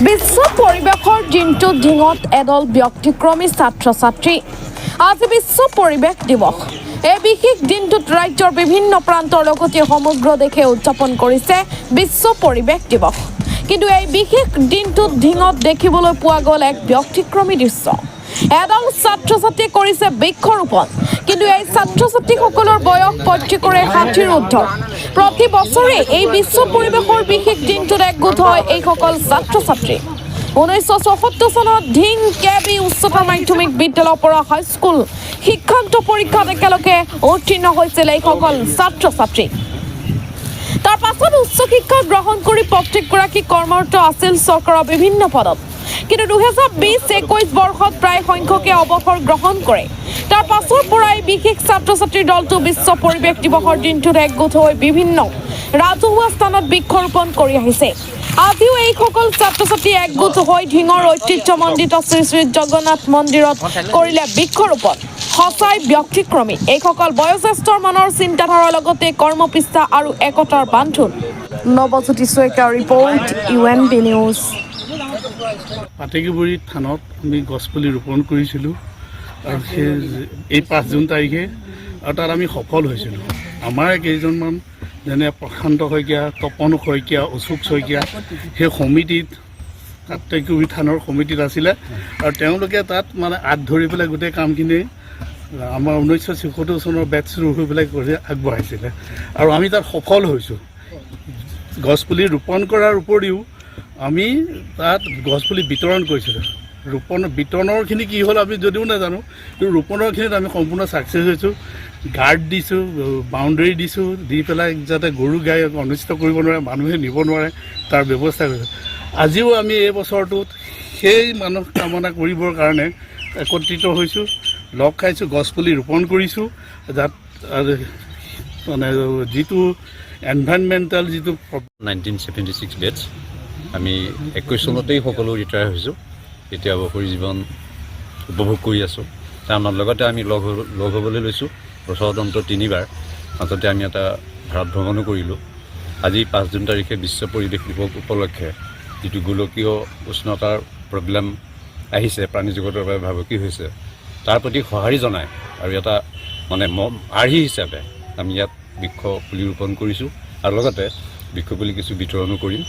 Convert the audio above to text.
বিশ্ব পৰিৱেশৰ দিনটোত ঢিঙত এদল ব্যক্তিক্ৰমী ছাত্ৰ ছাত্ৰী। আজি বিশ্ব পৰিৱেশ দিৱস। এই বিশেষ দিনটোত ৰাজ্যৰ বিভিন্ন প্ৰান্তৰ লগতে সমগ্ৰ দেশে উদযাপন কৰিছে বিশ্ব পৰিৱেশ দিৱস। কিন্তু এই বিশেষ দিনটোত ঢিঙত দেখিবলৈ পোৱা গ'ল এক ব্যক্তিক্ৰমী দৃশ্য। এদল ছাত্ৰ ছাত্ৰীয়ে কৰিছে বৃক্ষৰোপণ। কিন্তু এই ছাত্ৰ ছাত্ৰীসকলৰ বয়স প্ৰত্যেকৰে 60ৰ ঊৰ্ধৰ। প্ৰতি বছৰে এই বিশ্ব পৰিৱেশৰ বিশেষ দিনটোত একগোট হয় এইসকল ছাত্ৰ ছাত্ৰী। 1974 চনত ঢিং কেবি উচ্চতৰ মাধ্যমিক বিদ্যালয়ৰ পৰা হাইস্কুল শিক্ষান্ত পৰীক্ষাত একেলগে উত্তীৰ্ণ হৈছিল এইসকল ছাত্ৰ ছাত্ৰী। তাৰ পাছত উচ্চ শিক্ষা গ্ৰহণ কৰি প্ৰত্যেকগৰাকী কৰ্মৰত আছিল চৰকাৰৰ বিভিন্ন পদত। কিন্তু 2020-21 বৰ্ষত প্ৰায় সংখ্যকে অৱসৰ গ্ৰহণ কৰে। তাৰ পাছৰ পৰাই বিশেষ ছাত্ৰ ছাত্ৰীৰ দলটো বিশ্ব পৰিৱেশ দিৱসৰ দিনটোত একগোট হৈ বিভিন্ন ৰাজহুৱা স্থানত বৃক্ষৰোপণ কৰি আহিছে। আজিও এইসকল ছাত্ৰ ছাত্ৰী একগোট হৈ ঢিঙৰ ঐতিহ্যমণ্ডিত শ্ৰী শ্ৰী জগন্নাথ মন্দিৰত কৰিলে বৃক্ষৰোপণ। সঁচাই ব্যক্তিক্ৰমী এইসকল বয়োজ্যেষ্ঠৰ মনৰ চিন্তাধাৰাৰ লগতে কৰ্মপৃষ্ঠা আৰু একতাৰ বান্ধোন। নৱজ্যোতি শইকীয়াৰ ৰিপৰ্ট, UNB নিউজ। পাটেকিবুৰী থানত আমি গছপুলি ৰোপণ কৰিছিলোঁ আৰু সেই এই 5 জুন তাৰিখে আৰু তাত আমি সফল হৈছিলোঁ। আমাৰ কেইজনমান যেনে প্ৰশান্ত শইকীয়া, তপন শইকীয়া, অশোক শইকীয়া সেই সমিতিত পাটেকিবুৰী থানৰ সমিতিত আছিলে আৰু তেওঁলোকে তাত মানে আঁত ধৰি পেলাই গোটেই কামখিনি আমাৰ 1974 চনৰ বেটছ হৈ পেলাই কৰি আগবঢ়াইছিলে আৰু আমি তাত সফল হৈছোঁ। গছপুলি ৰোপণ কৰাৰ উপৰিও আমি তাত গছপুলি বিতৰণ কৰিছিলোঁ। বিতৰণৰখিনি কি হ'ল আমি যদিও নাজানো, কিন্তু ৰোপণৰখিনিত আমি সম্পূৰ্ণ ছাকচেছ হৈছোঁ। গাৰ্ড দিছোঁ, বাউণ্ডেৰী দিছোঁ, দি পেলাই যাতে গৰু গাই অনিষ্ট কৰিব নোৱাৰে, মানুহে নিব নোৱাৰে তাৰ ব্যৱস্থা কৰিছোঁ। আজিও আমি এই বছৰটোত সেই মানস কামনা কৰিবৰ কাৰণে একত্ৰিত হৈছোঁ, লগ খাইছোঁ, গছপুলি ৰোপণ কৰিছোঁ। যাত মানে যিটো এনভাইৰনমেণ্টেল যিটো 1976 বেটছ আমি 21 চনতেই সকলো ৰিটায়াৰ হৈছোঁ। এতিয়া অৱসৰী জীৱন উপভোগ কৰি আছোঁ। তাৰ লগতে আমি লগ হ'বলৈ লৈছোঁ বছৰত অন্তত 3বাৰ। মাজতে আমি এটা ভাৰত ভ্ৰমণো কৰিলোঁ। আজি 5 জুন তাৰিখে বিশ্ব পৰিৱেশ দিৱস উপলক্ষে যিটো গোলকীয় উষ্ণতাৰ প্ৰব্লেম আহিছে, প্ৰাণী জগতৰ বাবে ভাবুকি হৈছে, তাৰ প্ৰতি সঁহাৰি জনাই আৰু এটা মানে আৰ্হি হিচাপে আমি ইয়াত বৃক্ষ পুলি ৰোপণ কৰিছোঁ আৰু লগতে বৃক্ষপুলি কিছু বিতৰণো কৰিম।